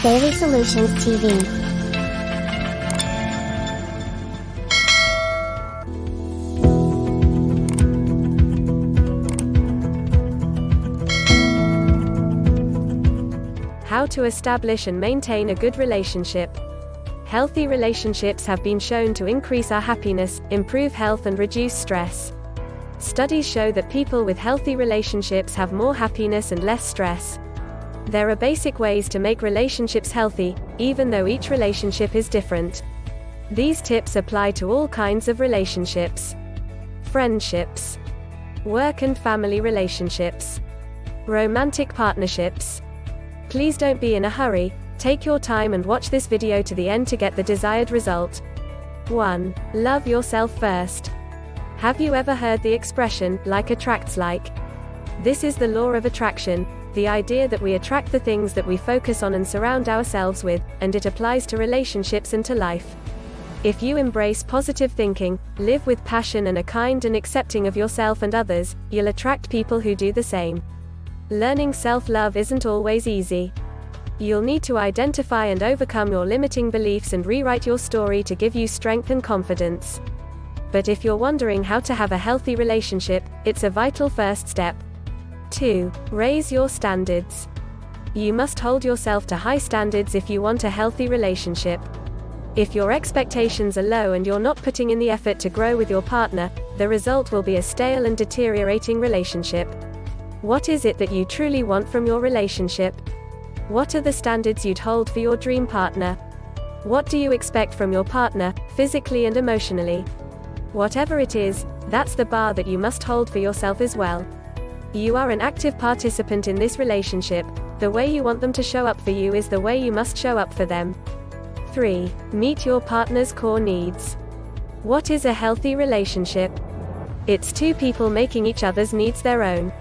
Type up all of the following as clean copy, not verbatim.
Daily Solutions TV. How to establish and maintain a good relationship. Healthy relationships have been shown to increase our happiness, improve health, and reduce stress. Studies show that people with healthy relationships have more happiness and less stress. There are basic ways to make relationships healthy, even though each relationship is different. These tips apply to all kinds of relationships: friendships, work and family relationships, romantic partnerships. Please don't be in a hurry, take your time and watch this video to the end to get the desired result. 1. Love yourself first. Have you ever heard the expression, like attracts like? This is the law of attraction, the idea that we attract the things that we focus on and surround ourselves with, and it applies to relationships and to life. If you embrace positive thinking, live with passion and are kind and accepting of yourself and others, you'll attract people who do the same. Learning self-love isn't always easy. You'll need to identify and overcome your limiting beliefs and rewrite your story to give you strength and confidence. But if you're wondering how to have a healthy relationship, it's a vital first step. 2. Raise your standards. You must hold yourself to high standards if you want a healthy relationship. If your expectations are low and you're not putting in the effort to grow with your partner, the result will be a stale and deteriorating relationship. What is it that you truly want from your relationship? What are the standards you'd hold for your dream partner? What do you expect from your partner, physically and emotionally? Whatever it is, that's the bar that you must hold for yourself as well. You are an active participant in this relationship. The way you want them to show up for you is the way you must show up for them. 3. Meet your partner's core needs. What is a healthy relationship? It's two people making each other's needs their own.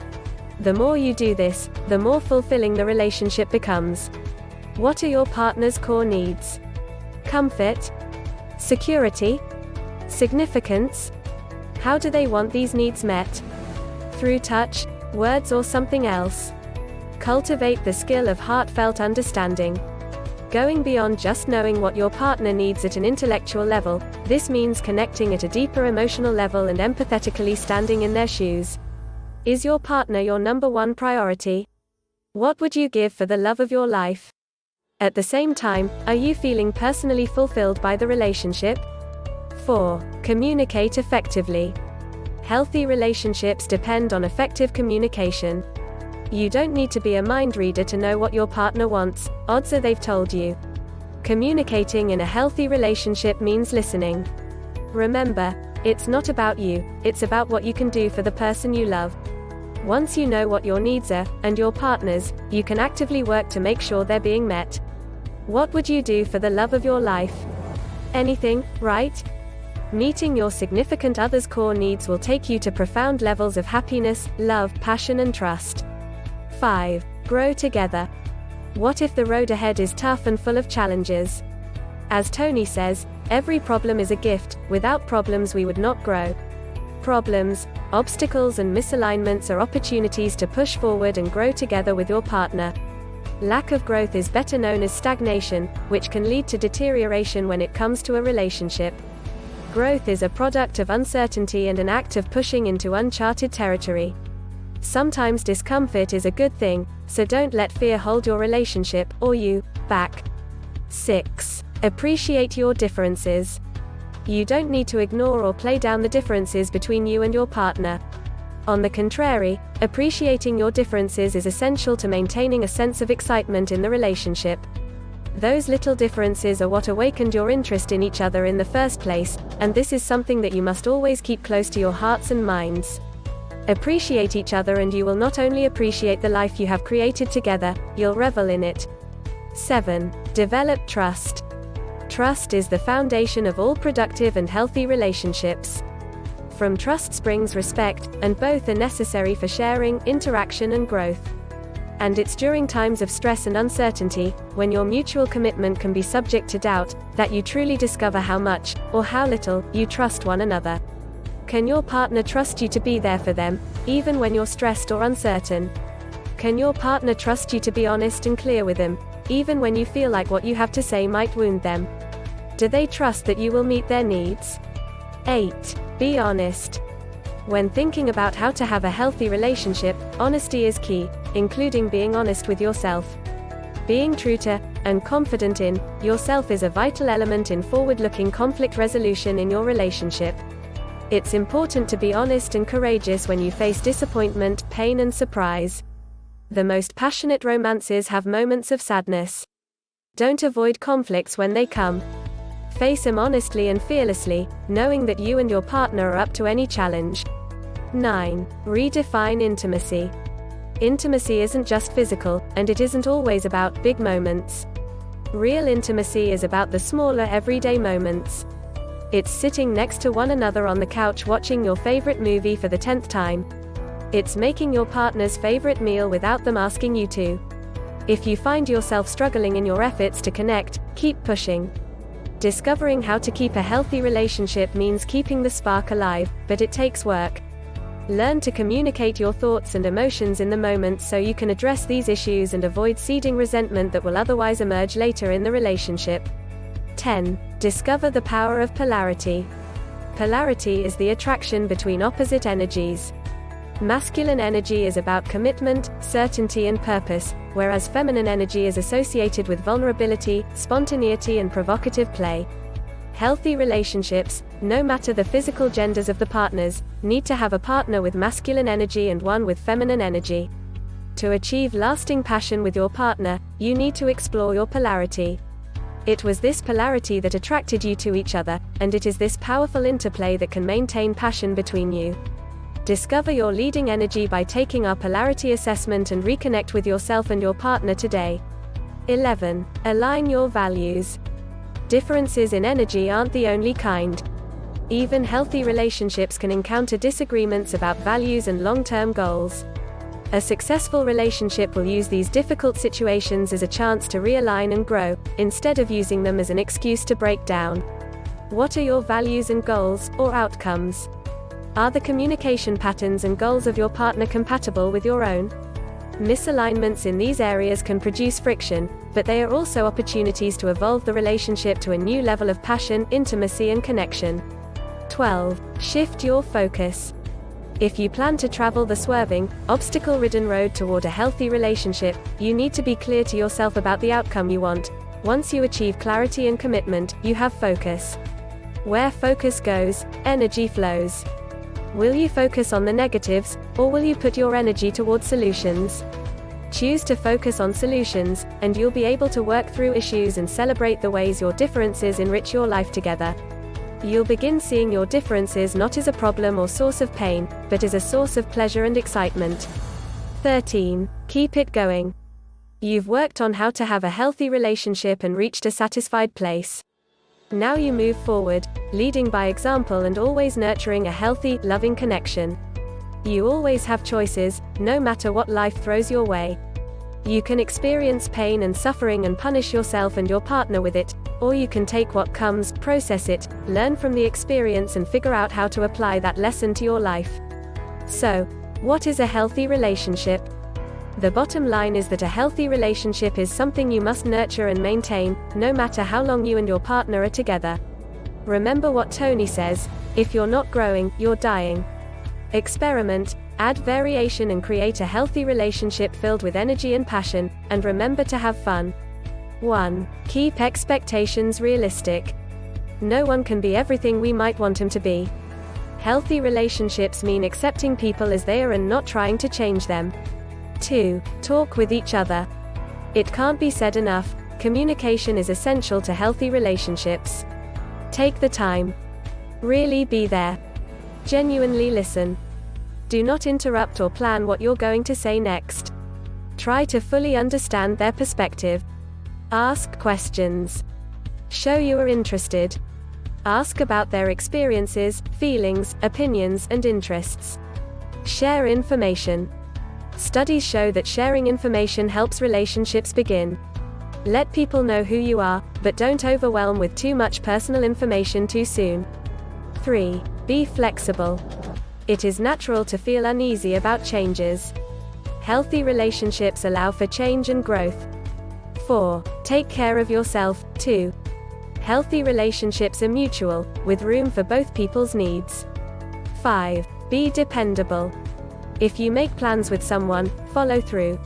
The more you do this, the more fulfilling the relationship becomes. What are your partner's core needs? Comfort? Security? Significance? How do they want these needs met? Through touch, words, or something else? Cultivate the skill of heartfelt understanding. Going beyond just knowing what your partner needs at an intellectual level, this means connecting at a deeper emotional level and empathetically standing in their shoes. Is your partner your number one priority? What would you give for the love of your life? At the same time, are you feeling personally fulfilled by the relationship? 4. Communicate effectively. Healthy relationships depend on effective communication. You don't need to be a mind reader to know what your partner wants, odds are they've told you. Communicating in a healthy relationship means listening. Remember, it's not about you, it's about what you can do for the person you love. Once you know what your needs are, and your partner's, you can actively work to make sure they're being met. What would you do for the love of your life? Anything, right? Meeting your significant other's core needs will take you to profound levels of happiness, love, passion, and trust. 5. Grow together. What if the road ahead is tough and full of challenges? As Tony says, every problem is a gift. Without problems we would not grow. Problems, obstacles, and misalignments are opportunities to push forward and grow together with your partner. Lack of growth is better known as stagnation, which can lead to deterioration when it comes to a relationship. Growth is a product of uncertainty and an act of pushing into uncharted territory. Sometimes discomfort is a good thing, so don't let fear hold your relationship, or you, back. 6. Appreciate your differences. You don't need to ignore or play down the differences between you and your partner. On the contrary, appreciating your differences is essential to maintaining a sense of excitement in the relationship. Those little differences are what awakened your interest in each other in the first place, and this is something that you must always keep close to your hearts and minds. Appreciate each other and you will not only appreciate the life you have created together, you'll revel in it. 7. Develop trust. Trust is the foundation of all productive and healthy relationships. From trust springs respect, and both are necessary for sharing, interaction, and growth. And it's during times of stress and uncertainty, when your mutual commitment can be subject to doubt, that you truly discover how much, or how little, you trust one another. Can your partner trust you to be there for them, even when you're stressed or uncertain? Can your partner trust you to be honest and clear with them, even when you feel like what you have to say might wound them? Do they trust that you will meet their needs? 8. Be honest. When thinking about how to have a healthy relationship, honesty is key, including being honest with yourself. Being true to, and confident in, yourself is a vital element in forward-looking conflict resolution in your relationship. It's important to be honest and courageous when you face disappointment, pain, and surprise. The most passionate romances have moments of sadness. Don't avoid conflicts when they come. Face them honestly and fearlessly, knowing that you and your partner are up to any challenge. 9. Redefine intimacy. Intimacy isn't just physical, and it isn't always about big moments. Real intimacy is about the smaller everyday moments. It's sitting next to one another on the couch watching your favorite movie for the 10th time. It's making your partner's favorite meal without them asking you to. If you find yourself struggling in your efforts to connect, keep pushing. Discovering how to keep a healthy relationship means keeping the spark alive, but it takes work. Learn to communicate your thoughts and emotions in the moment so you can address these issues and avoid seeding resentment that will otherwise emerge later in the relationship. 10. Discover the power of polarity. Polarity is the attraction between opposite energies. Masculine energy is about commitment, certainty, and purpose, whereas feminine energy is associated with vulnerability, spontaneity, and provocative play. Healthy relationships, no matter the physical genders of the partners, need to have a partner with masculine energy and one with feminine energy. To achieve lasting passion with your partner, you need to explore your polarity. It was this polarity that attracted you to each other, and it is this powerful interplay that can maintain passion between you. Discover your leading energy by taking our polarity assessment and reconnect with yourself and your partner today. 11. Align your values. Differences in energy aren't the only kind. Even healthy relationships can encounter disagreements about values and long-term goals. A successful relationship will use these difficult situations as a chance to realign and grow, instead of using them as an excuse to break down. What are your values and goals, or outcomes? Are the communication patterns and goals of your partner compatible with your own? Misalignments in these areas can produce friction, but they are also opportunities to evolve the relationship to a new level of passion, intimacy, and connection. 12. Shift your focus. If you plan to travel the swerving, obstacle-ridden road toward a healthy relationship, you need to be clear to yourself about the outcome you want. Once you achieve clarity and commitment, you have focus. Where focus goes, energy flows. Will you focus on the negatives, or will you put your energy toward solutions? Choose to focus on solutions, and you'll be able to work through issues and celebrate the ways your differences enrich your life together. You'll begin seeing your differences not as a problem or source of pain, but as a source of pleasure and excitement. 13. Keep it going. You've worked on how to have a healthy relationship and reached a satisfied place. Now you move forward, leading by example and always nurturing a healthy, loving connection. You always have choices, no matter what life throws your way. You can experience pain and suffering and punish yourself and your partner with it, or you can take what comes, process it, learn from the experience and figure out how to apply that lesson to your life. So, what is a healthy relationship? The bottom line is that a healthy relationship is something you must nurture and maintain, no matter how long you and your partner are together. Remember what Tony says, if you're not growing, you're dying. Experiment, add variation and create a healthy relationship filled with energy and passion, and remember to have fun. 1. Keep expectations realistic. No one can be everything we might want them to be. Healthy relationships mean accepting people as they are and not trying to change them. 2. Talk with each other. It can't be said enough, communication is essential to healthy relationships. Take the time. Really be there. Genuinely listen. Do not interrupt or plan what you're going to say next. Try to fully understand their perspective. Ask questions. Show you are interested. Ask about their experiences, feelings, opinions, and interests. Share information. Studies show that sharing information helps relationships begin. Let people know who you are, but don't overwhelm with too much personal information too soon. 3. Be flexible. It is natural to feel uneasy about changes. Healthy relationships allow for change and growth. 4. Take care of yourself, too. Healthy relationships are mutual, with room for both people's needs. 5. Be dependable. If you make plans with someone, follow through.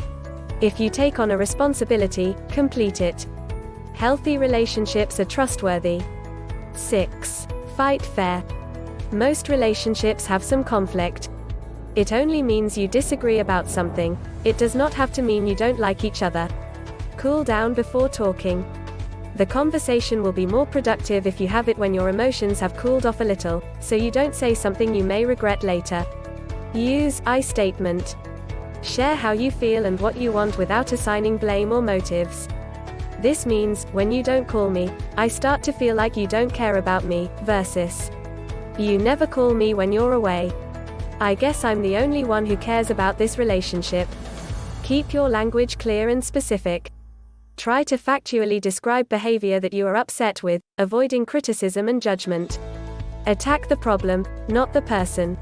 If you take on a responsibility, complete it. Healthy relationships are trustworthy. 6. Fight fair. Most relationships have some conflict. It only means you disagree about something. It does not have to mean you don't like each other. Cool down before talking. The conversation will be more productive if you have it when your emotions have cooled off a little, so you don't say something you may regret later. Use I statement. Share how you feel and what you want without assigning blame or motives. This means, when you don't call me, I start to feel like you don't care about me, versus you never call me when you're away. I guess I'm the only one who cares about this relationship. Keep your language clear and specific. Try to factually describe behavior that you are upset with, avoiding criticism and judgment. Attack the problem, not the person.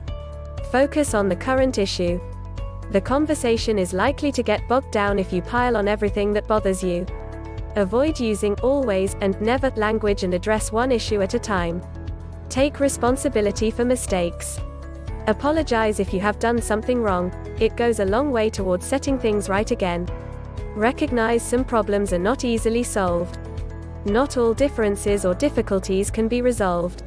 Focus on the current issue. The conversation is likely to get bogged down if you pile on everything that bothers you. Avoid using always and never language and address one issue at a time. Take responsibility for mistakes. Apologize if you have done something wrong. It goes a long way towards setting things right again. Recognize some problems are not easily solved. Not all differences or difficulties can be resolved.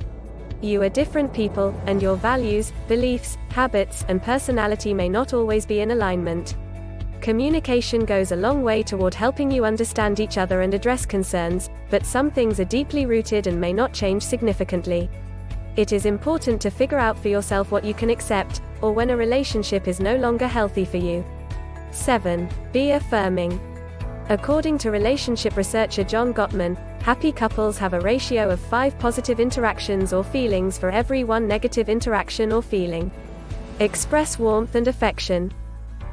You are different people, and your values, beliefs, habits, and personality may not always be in alignment. Communication goes a long way toward helping you understand each other and address concerns, but some things are deeply rooted and may not change significantly. It is important to figure out for yourself what you can accept, or when a relationship is no longer healthy for you. 7. Be affirming. According to relationship researcher John Gottman, happy couples have a ratio of 5 positive interactions or feelings for every 1 negative interaction or feeling. Express warmth and affection.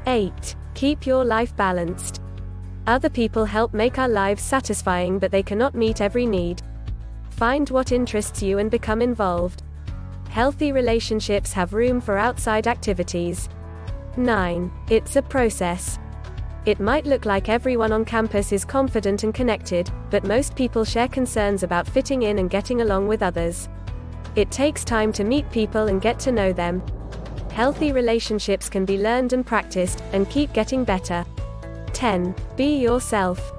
8. Keep your life balanced. Other people help make our lives satisfying, but they cannot meet every need. Find what interests you and become involved. Healthy relationships have room for outside activities. 9. It's a process. It might look like everyone on campus is confident and connected, but most people share concerns about fitting in and getting along with others. It takes time to meet people and get to know them. Healthy relationships can be learned and practiced, and keep getting better. 10. Be yourself.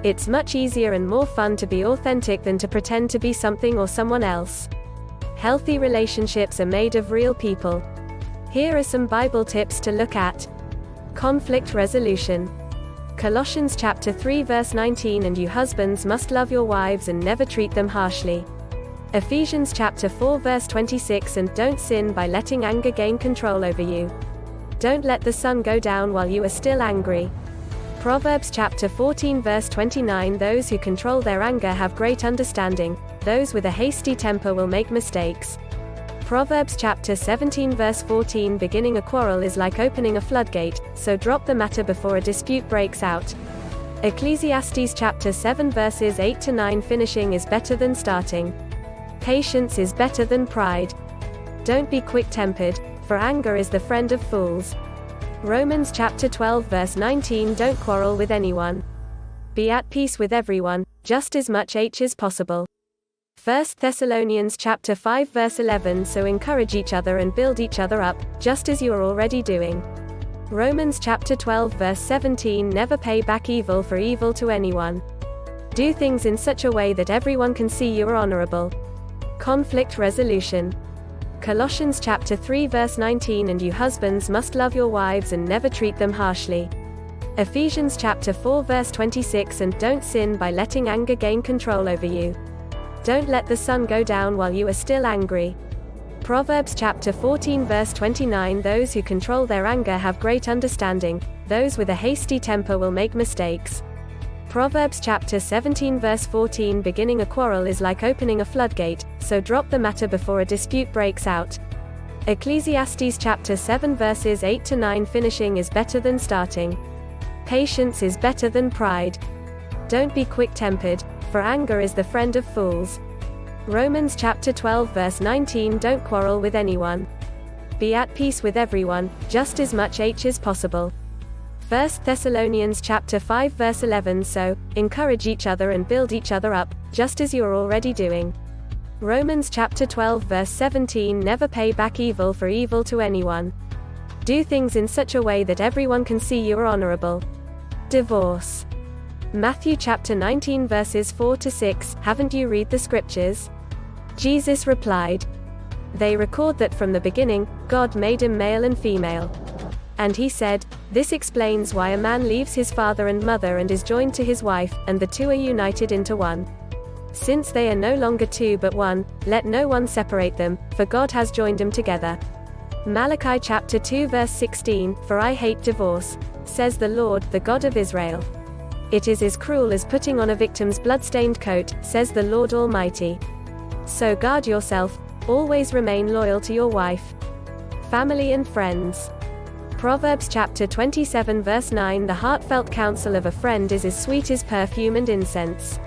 It's much easier and more fun to be authentic than to pretend to be something or someone else. Healthy relationships are made of real people. Here are some Bible tips to look at. Conflict resolution. Colossians chapter 3 verse 19, and you husbands must love your wives and never treat them harshly. Ephesians chapter 4 verse 26, and don't sin by letting anger gain control over you. Don't let the sun go down while you are still angry. Proverbs chapter 14 verse 29, those who control their anger have great understanding, those with a hasty temper will make mistakes. Proverbs chapter 17 verse 14, beginning a quarrel is like opening a floodgate, so drop the matter before a dispute breaks out. Ecclesiastes chapter 7 verses 8 to 9, finishing is better than starting. Patience is better than pride. Don't be quick-tempered, for anger is the friend of fools. Romans chapter 12 verse 19, don't quarrel with anyone. Be at peace with everyone, just as much as possible. 1 Thessalonians chapter 5 verse 11, so encourage each other and build each other up, just as you are already doing. Romans chapter 12 verse 17, never pay back evil for evil to anyone. Do things in such a way that everyone can see you are honorable. Conflict resolution. Colossians chapter 3 verse 19, and you husbands must love your wives and never treat them harshly. Ephesians chapter 4 verse 26, and don't sin by letting anger gain control over you. Don't let the sun go down while you are still angry. Proverbs chapter 14 verse 29, those who control their anger have great understanding, those with a hasty temper will make mistakes. Proverbs chapter 17 verse 14, beginning a quarrel is like opening a floodgate, so drop the matter before a dispute breaks out. Ecclesiastes chapter 7 verses 8 to 9, finishing is better than starting. Patience is better than pride. Don't be quick-tempered, for anger is the friend of fools. Romans chapter 12 verse 19, don't quarrel with anyone. Be at peace with everyone, just as much as possible. 1 Thessalonians chapter 5 verse 11. So, encourage each other and build each other up, just as you are already doing. Romans chapter 12 verse 17. Never pay back evil for evil to anyone. Do things in such a way that everyone can see you are honorable. Divorce. Matthew chapter 19 verses 4 to 6. Haven't you read the scriptures? Jesus replied. They record that from the beginning, God made him male and female. And he said, this explains why a man leaves his father and mother and is joined to his wife, and the two are united into one. Since they are no longer two but one, let no one separate them, for God has joined them together. Malachi chapter 2 verse 16. For I hate divorce, says the Lord, the God of Israel. It is as cruel as putting on a victim's blood-stained coat, says the Lord Almighty. So guard yourself, always remain loyal to your wife, family and friends. Proverbs chapter 27 verse 9. The heartfelt counsel of a friend is as sweet as perfume and incense.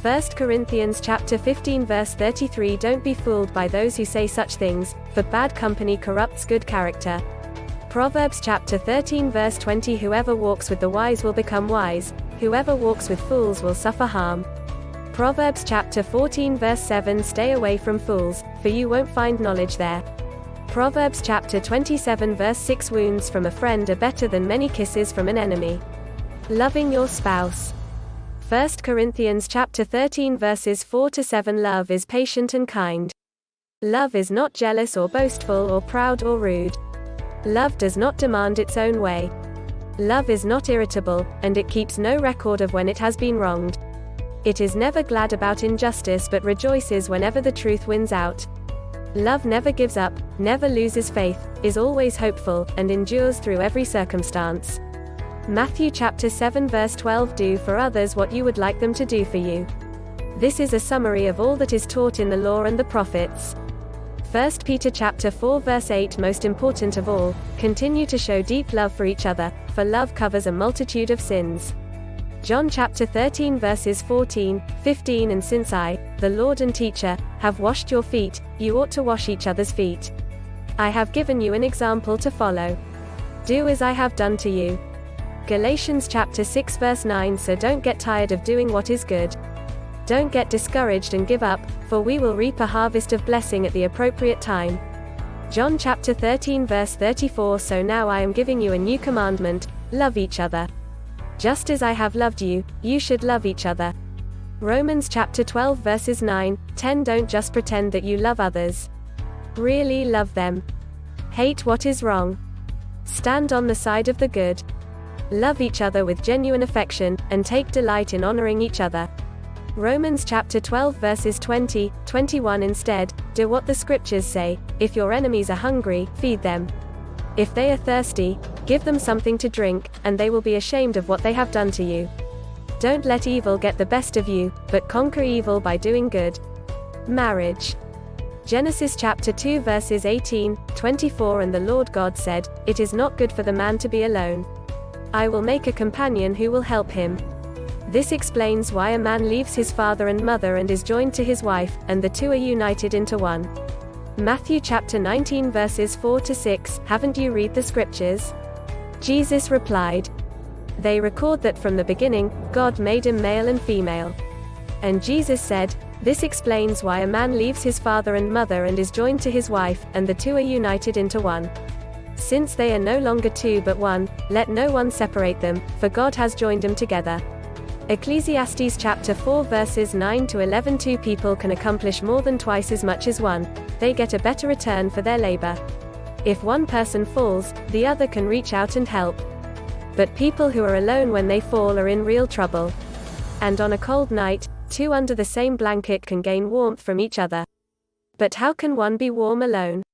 1 Corinthians chapter 15 verse 33. Don't be fooled by those who say such things, for bad company corrupts good character. Proverbs chapter 13 verse 20. Whoever walks with the wise will become wise, whoever walks with fools will suffer harm. Proverbs chapter 14 verse 7. Stay away from fools, for you won't find knowledge there. Proverbs chapter 27 verse 6. Wounds from a friend are better than many kisses from an enemy. Loving your spouse. 1 Corinthians chapter 13 verses 4 to 7. Love is patient and kind. Love is not jealous or boastful or proud or rude. Love does not demand its own way. Love is not irritable, and it keeps no record of when it has been wronged. It is never glad about injustice but rejoices whenever the truth wins out. Love never gives up, never loses faith, is always hopeful, and endures through every circumstance. Matthew chapter 7 verse 12. Do for others what you would like them to do for you. This is a summary of all that is taught in the law and the prophets. 1 Peter chapter 4 verse 8. Most important of all, continue to show deep love for each other, for love covers a multitude of sins. John chapter 13 verses 14, 15. And since I, the Lord and teacher, have washed your feet, you ought to wash each other's feet. I have given you an example to follow. Do as I have done to you. Galatians chapter 6 verse 9. So don't get tired of doing what is good. Don't get discouraged and give up, for we will reap a harvest of blessing at the appropriate time. John chapter 13 verse 34. So now I am giving you a new commandment, love each other. Just as I have loved you, you should love each other. Romans chapter 12 verses 9, 10. Don't just pretend that you love others. Really love them. Hate what is wrong. Stand on the side of the good. Love each other with genuine affection, and take delight in honoring each other. Romans chapter 12 verses 20, 21. Instead, do what the scriptures say, if your enemies are hungry, feed them. If they are thirsty, give them something to drink, and they will be ashamed of what they have done to you. Don't let evil get the best of you, but conquer evil by doing good. Marriage. Genesis chapter 2 verses 18, 24. And the Lord God said, it is not good for the man to be alone. I will make a companion who will help him. This explains why a man leaves his father and mother and is joined to his wife, and the two are united into one. Matthew chapter 19 verses 4 to 6. Haven't you read the scriptures? Jesus replied. They record that from the beginning, God made him male and female. And Jesus said, this explains why a man leaves his father and mother and is joined to his wife, and the two are united into one. Since they are no longer two but one, let no one separate them, for God has joined them together. Ecclesiastes chapter 4 verses 9 to 11. Two people can accomplish more than twice as much as one. They get a better return for their labor. If one person falls, the other can reach out and help. But people who are alone when they fall are in real trouble. And on a cold night, two under the same blanket can gain warmth from each other. But how can one be warm alone?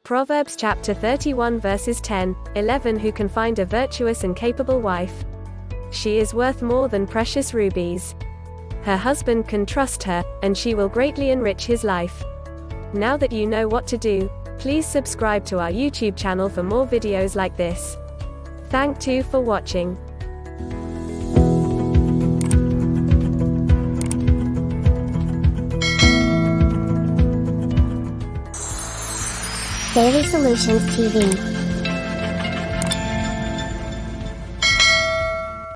Proverbs chapter 31 verses 10, 11. Who can find a virtuous and capable wife? She is worth more than precious rubies. Her husband can trust her, and she will greatly enrich his life. Now that you know what to do, please subscribe to our YouTube channel for more videos like this. Thank you for watching. Daily Solutions TV.